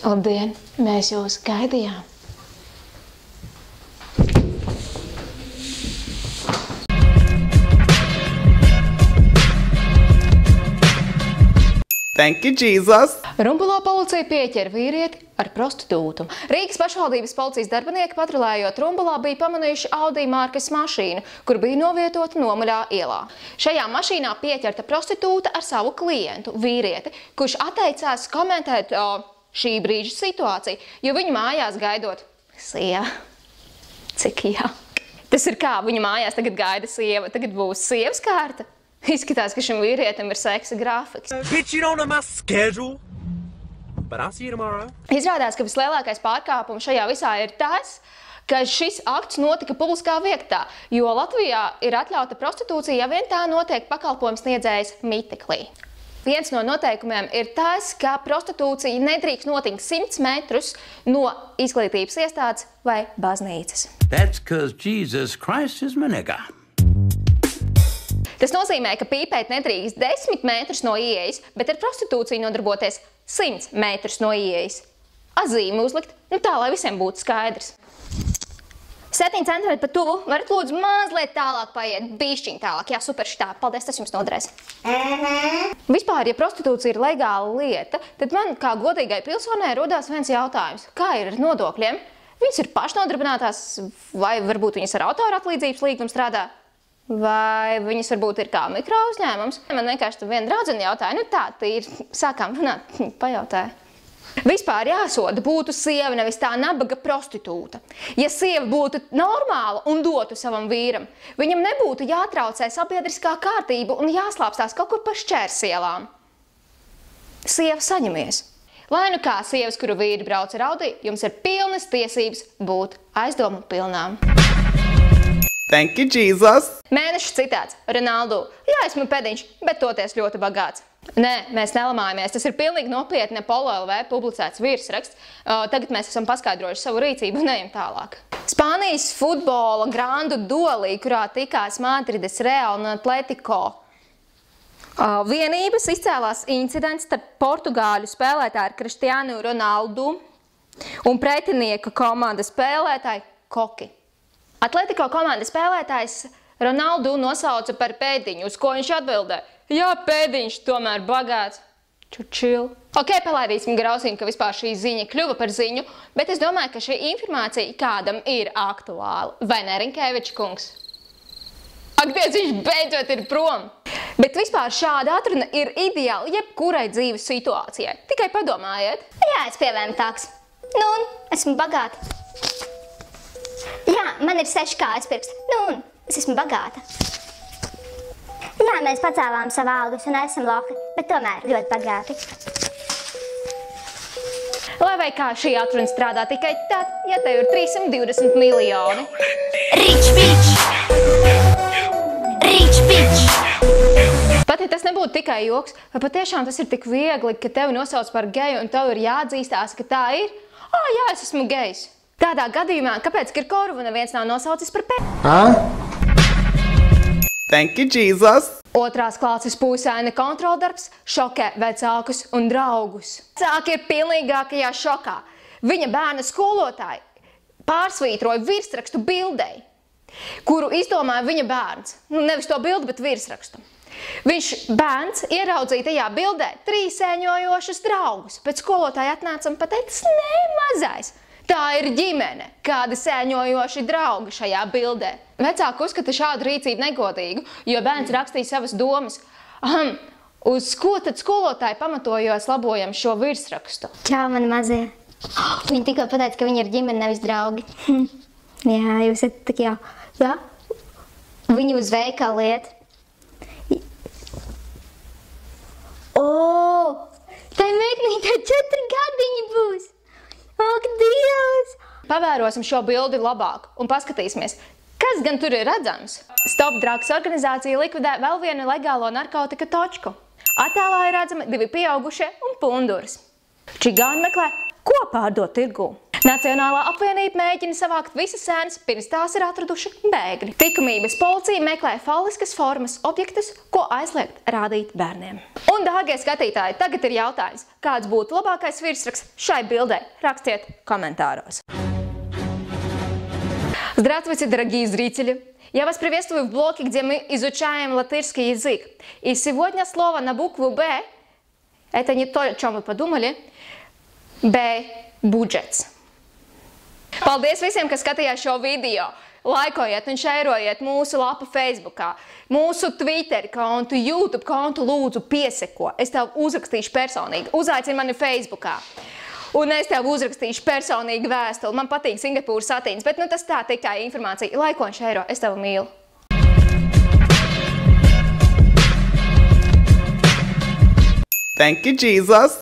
Labdien, mēs jūs gaidījām. Thank you, Jesus! Rumbulā policija pieķer vīrieti ar prostitūtu. Rīgas pašvaldības policijas darbinieki patrulējot Rumbulā bija pamanījuši Audi markas mašīnu, kur bija novietota Nomaļā ielā. Šajā mašīnā pieķerta prostitūta ar savu klientu, vīrieti, kurš atteicās komentēt šī brīža situāciju, jo viņu mājās gaidot sieva. Cik jā. Tas ir kā, viņu mājās tagad gaida sieva, tagad būs sievas kārta. Izskatās, ka šim vīrietim ir seksa grafiks. Bitch, you don't know my schedule. But I'll see you tomorrow. Izrādās, ka vislielākais pārkāpums šajā visā ir tas, ka šis akts notika publiskā vietā, jo Latvijā ir atļauta prostitūcija, ja vien tā notiek pakalpojums sniedzējas mīteklī. Viens no noteikumiem ir tas, ka prostitūcija nedrīkst notikt 100 metrus no izglītības iestādes vai baznīcas. That's 'cause Jesus Christ is my nigga. Tas nozīmē, ka pīpēt nedrīkst 10 metrus no ieejas, bet ar prostitūciju nodarboties 100 metrus no ieejas. Azīmi uzlikt, tā, lai visiem būtu skaidrs. 7 centimetri pa tuvu, varat lūdzu mazliet tālāk paiet, bišķiņ tālāk. Jā, super šitā, paldies, tas jums noderēs. Vispār, ja prostitūcija ir legāla lieta, tad man kā godīgai pilsonai rodās viens jautājums. Kā ir ar nodokļiem? Viņas ir pašnodarbinātās, vai varbūt viņas ar autora atlīdzības līgumu strādā? Vai viņas varbūt ir kā mikro uzņēmums? Man vienkārši viena draudzene jautāja, tā ir, sākām runāt, pajautāja. Vispār jāsoda būtu sieva, nevis tā nabaga prostitūta. Ja sieva būtu normāla un dotu savam vīram, viņam nebūtu jātraucē sabiedriskā kārtība un jāslāpstās kaut kur pa šķērsielām. Sieva saņemies. Lai nu kā sievas, kuru vīri brauc ar Audi, jums ir pilnas tiesības būt aizdomu pilnām. Thank you, Jesus! Mēneša citāts. Ronaldu. Jā, esmu pediņš, bet toties ļoti bagāts. Nē, mēs nelamājamies. Tas ir pilnīgi nopietni Polo LV publicēts virsraksts. Tagad mēs esam paskaidrojuši savu rīcību un ejam tālāk. Spānijas futbola grandu duelī, kurā tikās Madrides Real un Atletico vienības, izcēlās incidents starp portugāļu spēlētāju Cristiano Ronaldu un pretinieka komandas spēlētāju Koki. Atletico komandas spēlētājs Ronaldu nosauca par pēdiņu, uz ko viņš atbildēja. Jā, pēdiņš, tomēr bagāts. Čučil. Ok, palaidīsim grausīm, ka vispār šī ziņa kļuva par ziņu, bet es domāju, ka šī informācija kādam ir aktuāla. Vai ne, Rinkēviča kungs? Ak, Dievs, viņš beidzot ir prom! Bet vispār šāda atruna ir ideāla jebkurai dzīves situācijai. Tikai padomājiet. Jā, es pievēmu tāks. Nu, esmu bagāta. Jā, man ir 6 kājas pirksti. Nu, es esmu bagāta. Jā, mēs pacēlām savu algas un esam lohi, bet tomēr ļoti bagāti. Lai vai kā šī atruna strādā tikai tad, ja tev ir 320 miljoni. Rich bitch! Rich bitch! Pat ja tas nebūtu tikai joks, vai patiešām tas ir tik viegli, ka tevi nosauc par geju un tev ir jāatzīstās, ka tā ir? Jā, es esmu gejs. Tādā gadījumā, kāpēc Kirkoruvu neviens nav nosaucis par Thank you, Jesus! Otrās klases pusaina kontroldarbs šokē vecākus un draugus. Vecāki ir pilnīgākajā šokā. Viņa bērna skolotāji pārsvītroja virsrakstu bildei, kuru izdomāja viņa bērns. Nevis to bildi, bet virsrakstu. Viņš bērns ieraudzīja tajā bildē 3 sēņojošus draugus, bet skolotāji atnāca un pateica, nē, mazais. Tā ir ģimene, kādi sēņojoši draugi šajā bildē. Vecāki uzskata šādu rīcību negodīgu, jo bērns rakstīja savas domas. Uz ko tad skolotāji pamatojos labojam šo virsrakstu? Čau, mani mazie. Viņi tikko pateica, ka viņi ir ģimene, nevis draugi. Jā, jūs esat tak jau. Jā? Viņi uz veikalu iet. Tai meitnītē 4 gadiņi būs. Ak, Dievs! Pavērosim šo bildi labāk un paskatīsimies, kas gan tur ir redzams. Stop Drugs organizācija likvidē vēl vienu legālo narkotika točku. Attēlā ir redzami 2 pieaugušie un punduras. Čigāni meklē, ko pārdot tirgū. Nacionālā apvienība mēģina savākt visas sēnes, pirms tās ir atraduši bēgļi. Likumības policija meklē falliskas formas objektus, ko aizliegt rādīt bērniem. Un, dārgie skatītāji, tagad ir jautājums, kāds būtu labākais virsraksts šai bildei? Rakstiet komentāros. Здравствуйте, дорогие зрители! Я вас приветствую в блоке, где мы изучаем латышский язык. И сегодня слово на букву «Б» – это не то, о чем вы подумали. «Б» – budžets. Paldies visiem, kas skatījās šo video! Laikojiet un šērojiet mūsu lapu Facebookā, mūsu Twitter kontu, YouTube kontu lūdzu pieseko. Es tev uzrakstīšu personīgi. Uzaicini mani Facebookā. Un es tev uzrakstīšu personīgi vēstuli. Man patīk Singapūras satīns, bet tas tā tikai informācija. Laiko un šēro. Es tev mīlu. Thank you, Jesus.